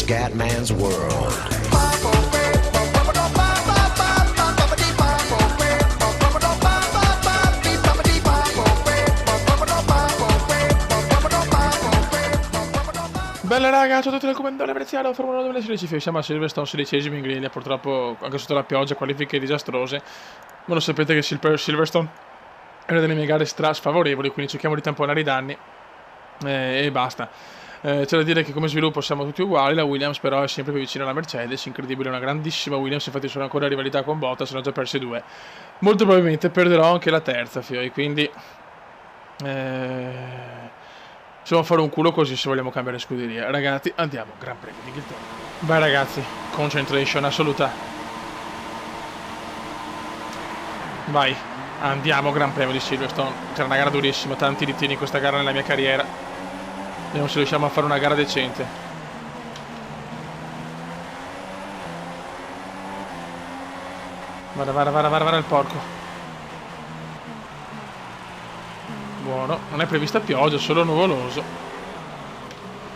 Scatman's World. Bella raga, ciao a tutti dal comandante Veneziano, Formula 1 2016, siamo a Silverstone, 16esimo in griglia, purtroppo anche sotto la pioggia, qualifiche disastrose, ma lo sapete che Silverstone è una delle mie gare sfavorevoli, quindi cerchiamo di tamponare i danni e basta. C'è da dire che come sviluppo siamo tutti uguali, la Williams però è sempre più vicina alla Mercedes, incredibile, una grandissima Williams, infatti sono ancora in rivalità con Bottas, sono già persi due. Molto probabilmente perderò anche la terza, fioi, quindi possiamo fare un culo così se vogliamo cambiare scuderia. Ragazzi, andiamo, Gran Premio d'Inghilterra. Vai ragazzi, concentration assoluta. Vai, andiamo, Gran Premio di Silverstone. C'era una gara durissima, tanti ritiri in questa gara nella mia carriera. Vediamo se riusciamo a fare una gara decente. Vada il porco. Buono, non è prevista pioggia, solo nuvoloso.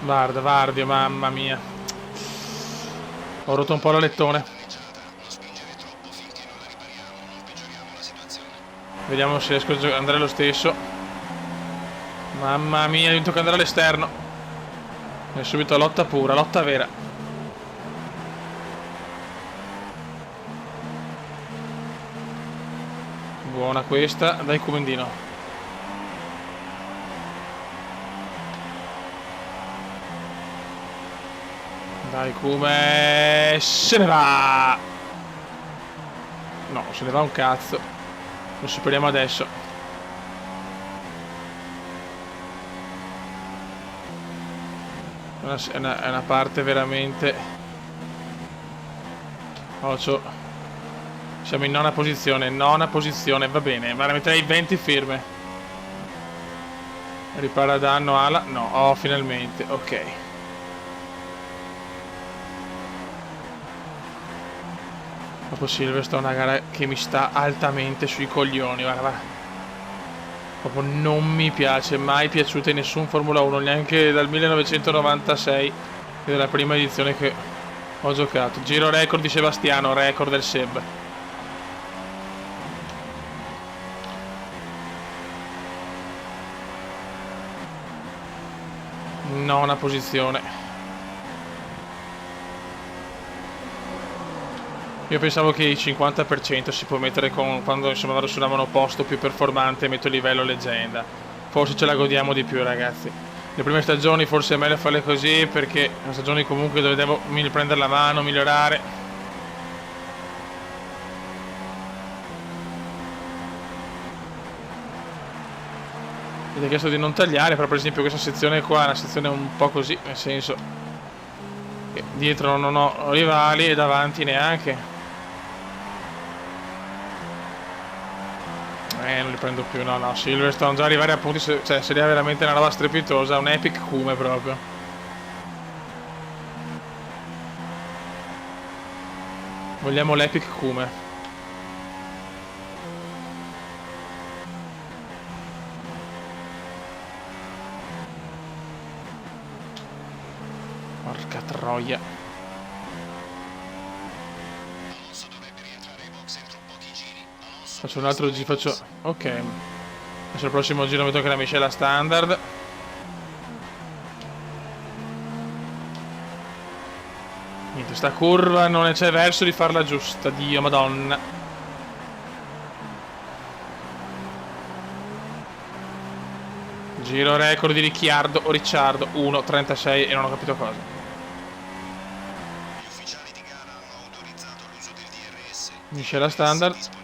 Guarda, Vardio, mamma mia. Ho rotto un po' l'alettone. Vediamo se riesco ad andare lo stesso. Mamma mia, mi tocca andare all'esterno. E subito lotta pura, lotta vera. Buona questa, dai comandino. Dai come se ne va. No, se ne va un cazzo. Lo superiamo adesso. È una parte veramente. Occhio. Siamo in nona posizione, va bene, ma la metterei 20 firme. Ripara danno ala. No, oh, finalmente, ok. Dopo Silverstone è una gara che mi sta altamente sui coglioni, guarda. Proprio non mi piace, mai piaciuta in nessun Formula 1, neanche dal 1996, che è la prima edizione che ho giocato. Giro record di Sebastiano, record del Seb. Nona posizione. Io pensavo che il 50% si può mettere quando insomma vado su una monoposto più performante e metto livello leggenda. Forse ce la godiamo di più, ragazzi. Le prime stagioni forse è meglio farle così, perché sono stagioni comunque dove devo prendere la mano, migliorare. Mi ho chiesto di non tagliare, però per esempio questa sezione qua è una sezione un po' così, nel senso che dietro non ho rivali e davanti neanche. Non li prendo più, no, Silverstone, già arrivare a punti, cioè seria veramente una roba strepitosa, un epic come proprio. Vogliamo l'epic come. Porca troia. Faccio un altro giro, faccio. Ok. Adesso il prossimo giro mi tocca la miscela standard. Niente, sta curva non c'è verso di farla giusta, Dio madonna. Giro record di Ricciardo o Ricciardo 1.36 e non ho capito cosa. Miscela standard.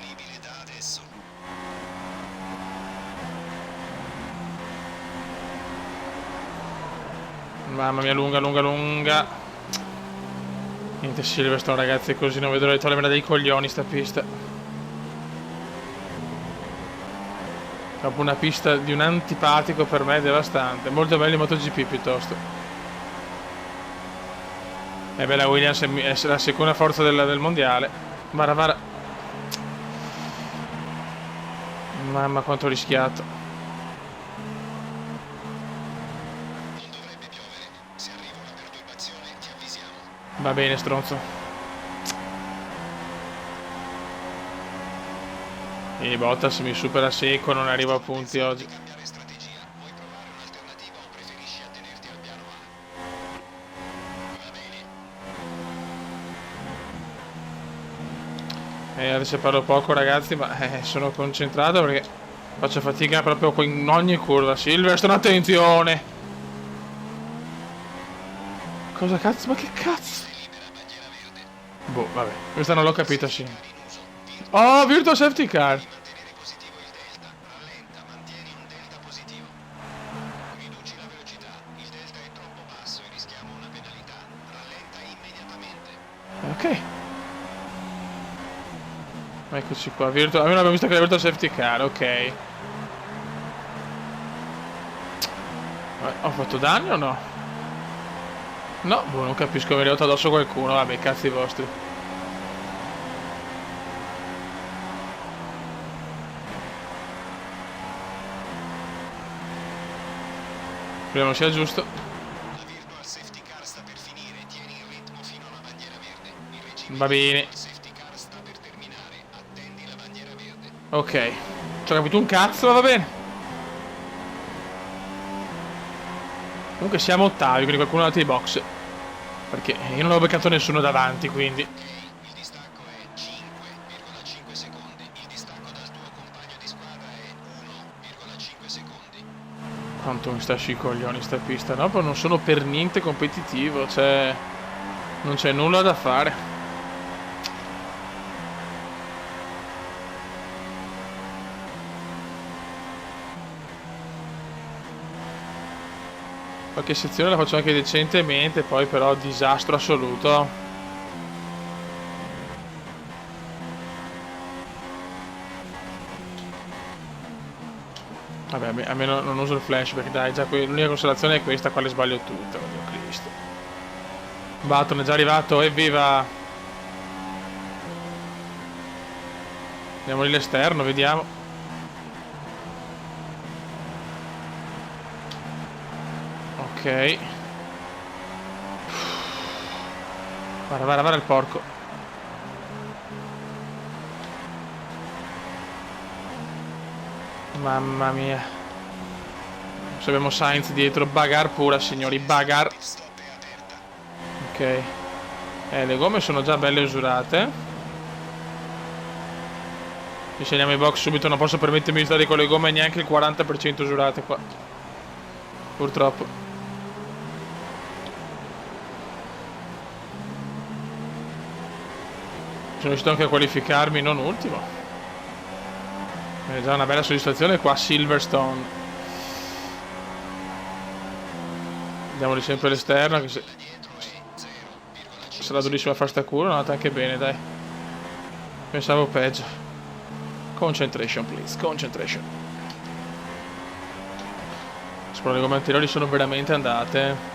Mamma mia, lunga. Niente, Silverstone, ragazzi, così non vedo le togliermela dei coglioni sta pista. Proprio una pista di un antipatico per me devastante. Molto meglio in MotoGP piuttosto. E beh, la Williams è la seconda forza del mondiale. Vara. Mamma quanto ho rischiato. Va bene, stronzo. E Bottas mi supera secco, non arrivo a punti oggi. Adesso parlo poco ragazzi, ma sono concentrato perché faccio fatica proprio in ogni curva. Silverstone, attenzione! Cosa cazzo? Ma che cazzo? Boh, vabbè, questa non l'ho capita, sì. Oh, Virtual Safety Car! Ok. Eccoci qua, Virtual... Abbiamo visto che era Virtual Safety Car, ok. Ho fatto danni o no? No, boh, non capisco, mi è arrivato addosso qualcuno, vabbè, cazzi vostri. Speriamo sia giusto. Va bene. Ok. Ci ho capito un cazzo, ma va bene. Comunque siamo ottavi, quindi qualcuno è andato ai box. Perché io non ho beccato nessuno davanti, quindi. Il distacco è 5,5 secondi. Il distacco dal tuo compagno di squadra è 1,5 secondi. Quanto mi sta sui coglioni sta pista, no? Poi non sono per niente competitivo, cioè. Non c'è nulla da fare. Qualche sezione la faccio anche decentemente, poi però disastro assoluto. Vabbè, almeno non uso il flashback, dai, già l'unica consolazione è questa, qua le sbaglio tutte, oddio Cristo. Button è già arrivato, evviva! Andiamo lì all'esterno, vediamo. Ok. Guarda il porco. Mamma mia. Se abbiamo Sainz dietro, bagar pura signori, bagar. Ok. Le gomme sono già belle usurate. Ci scegliamo i box subito, non posso permettermi di stare con le gomme neanche il 40% usurate qua. Purtroppo. Sono riuscito anche a qualificarmi non ultimo. È già una bella soddisfazione qua a Silverstone. Andiamoli sempre all'esterno, che se sarà durissimo a far sta curva, è andata anche bene, dai. Pensavo peggio. Concentration please, concentration. Spero le gomme anteriori sono veramente andate.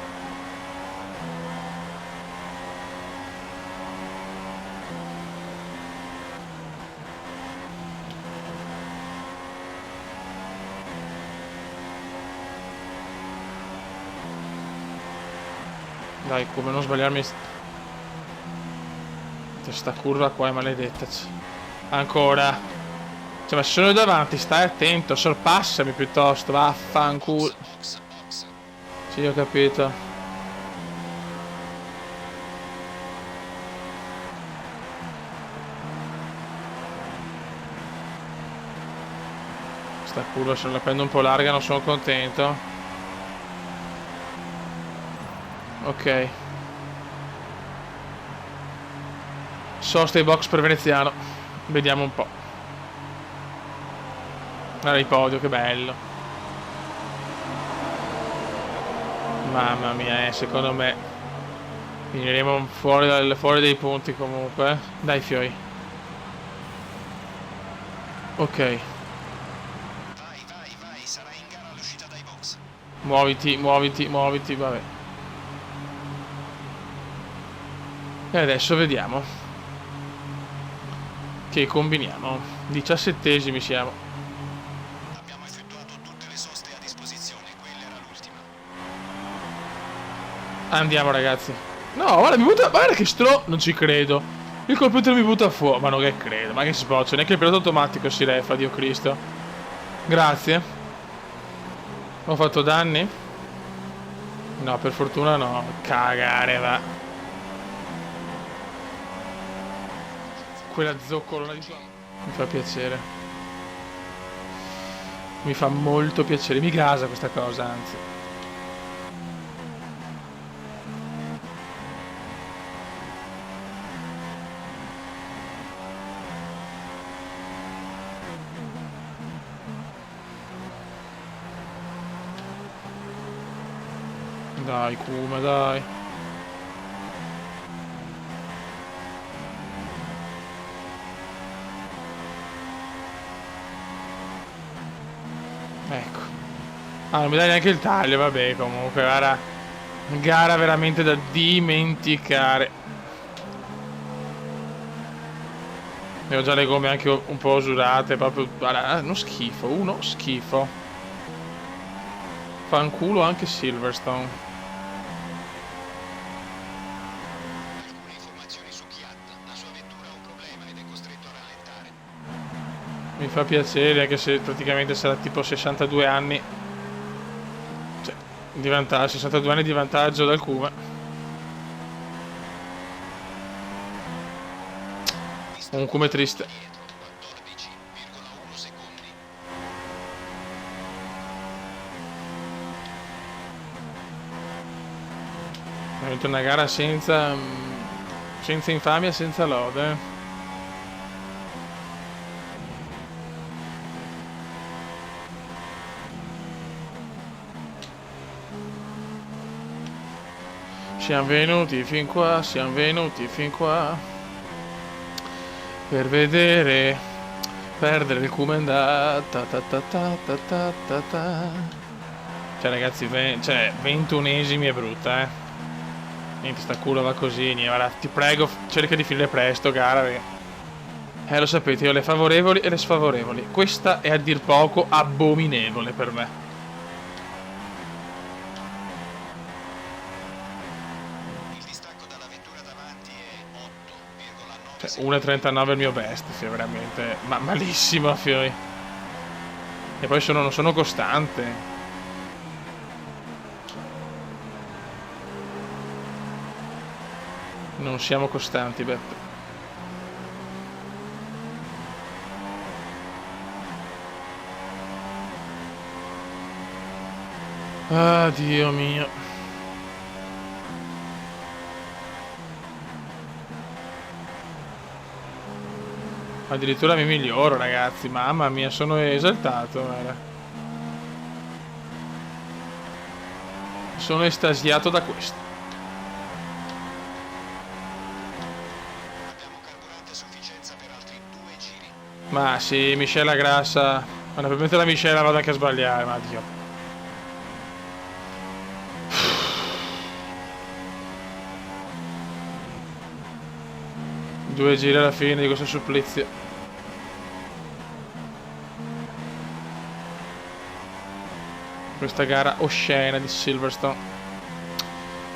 Dai, come non sbagliarmi. Questa curva qua è maledetta. Ancora. Cioè, ma se sono davanti, stai attento, sorpassami piuttosto, vaffanculo. Sì, ho capito. Sta curva se la prendo un po' larga non sono contento. Ok. Sosta i box per Veneziano. Vediamo un po'. Guarda il podio, che bello. Mamma mia, secondo me finiremo fuori dei punti comunque. Dai fioi. Ok. Vai, sarai in gara all'uscita dai box. Muoviti, vabbè. E adesso vediamo che combiniamo. 17esimi siamo. Abbiamo effettuato tutte le soste a disposizione, quella era l'ultima. Andiamo ragazzi. No, guarda, mi butta... Guarda che non ci credo. Il computer mi butta fuori. Ma non che credo, ma che sboccia. Neanche il pilota automatico si refa, Dio Cristo. Grazie. Ho fatto danni? No, per fortuna no. Cagare, va. Quella zoccolona di qua. Mi fa piacere. Mi fa molto piacere. Mi gasa questa cosa, anzi. Dai, Kuma, dai. Ecco. Ah, non mi dai neanche il taglio, vabbè, comunque, gara veramente da dimenticare. Ne ho già le gomme anche un po' usurate, proprio... Guarda, uno schifo, uno schifo. Fanculo anche Silverstone. Alcune informazioni su Kiat. La sua vettura ha un problema ed è costretto a rallentare. Mi fa piacere, anche se praticamente sarà tipo 62 anni. Cioè, di vantaggio, 62 anni di vantaggio dal Kuma. Un Kuma triste. Dietro, 14,1 secondi. È venuta una gara senza infamia, senza lode. Siamo venuti fin qua, siamo venuti fin qua per vedere perdere il Kuma andata. Cioè ragazzi, cioè 21esimi è brutta, Niente, sta culo va così, niente, guarda, ti prego, cerca di finire presto, gara, perché... lo sapete, io ho le favorevoli e le sfavorevoli. Questa è a dir poco abominevole per me. Il distacco dalla vettura davanti è 8,9 Cioè, secondi. 1,39 è il mio best, fio, veramente, ma malissimo, fioi. E poi non sono costante. Non siamo costanti, Beppe. Ah, Dio mio. Addirittura mi miglioro, ragazzi. Mamma mia, sono esaltato, guarda. Sono estasiato da questo. Abbiamo carburante a sufficienza per altri 2 giri. Ma sì, miscela grassa. Ma probabilmente la miscela vado anche a sbagliare, ma Dio. Due giri alla fine di questo supplizio. Questa gara oscena di Silverstone,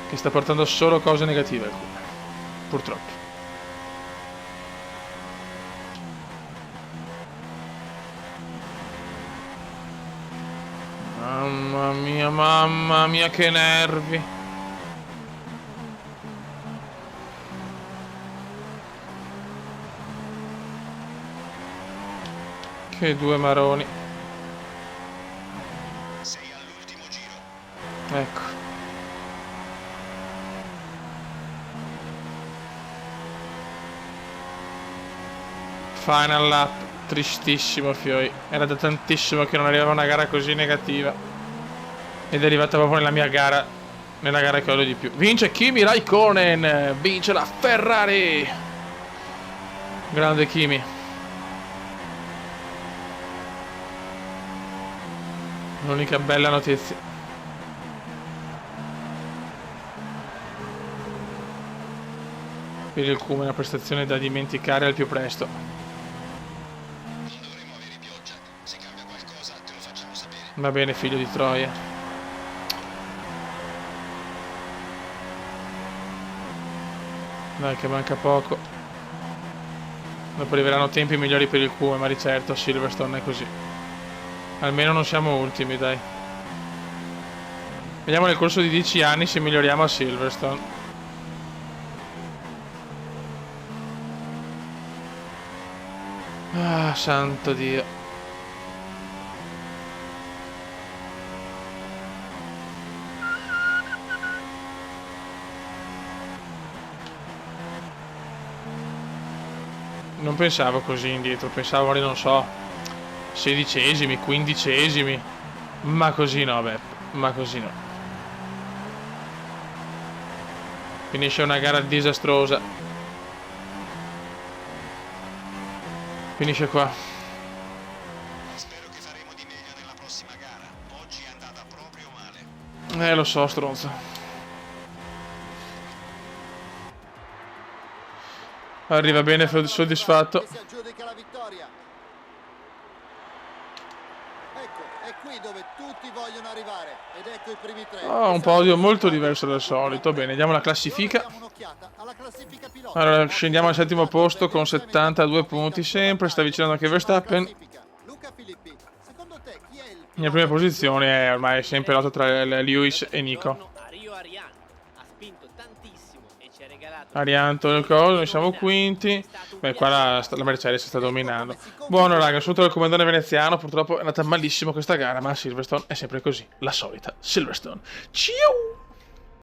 che sta portando solo cose negative, purtroppo. Mamma mia, che nervi. Che due maroni. Sei all'ultimo giro. Ecco. Final lap. Tristissimo, fioi. Era da tantissimo che non arrivava una gara così negativa. Ed è arrivata proprio nella mia gara. Nella gara che odio di più. Vince Kimi Raikkonen. Vince la Ferrari. Grande Kimi. L'unica bella notizia. Per il Kuma è una prestazione da dimenticare al più presto. Non dovremo avere pioggia. Se cambia qualcosa te lo facciamo sapere. Va bene, figlio di Troia. Dai, che manca poco. Dopo arriveranno tempi migliori per il Q, ma di certo Silverstone è così. Almeno non siamo ultimi, dai. Vediamo nel corso di 10 anni se miglioriamo a Silverstone. Ah, santo Dio. Non pensavo così indietro, pensavo, non so, 16esimi, 15esimi. Ma così no, Beppe, ma così no. Finisce una gara disastrosa. Finisce qua. Spero che faremo di meglio nella prossima gara. Oggi è andata proprio male. Lo so, stronzo. Arriva bene, soddisfatto. Si aggiudica la vittoria. Ecco, è qui dove tutti vogliono arrivare. Ed ecco i primi tre. Oh, un podio molto diverso dal solito. Bene, andiamo alla classifica. Diamo un'occhiata alla classifica pilota. Allora, scendiamo al settimo posto con 72 punti sempre. Sta avvicinando anche Verstappen. Luca Filippi, secondo te chi è il In prima posizione è ormai sempre lotta tra Lewis e Nico. Arianto il coso, noi siamo quinti. Beh, qua la Mercedes sta dominando. Buono raga, saluto dal comandante veneziano. Purtroppo è andata malissimo questa gara, ma Silverstone è sempre così, la solita Silverstone. Ciao!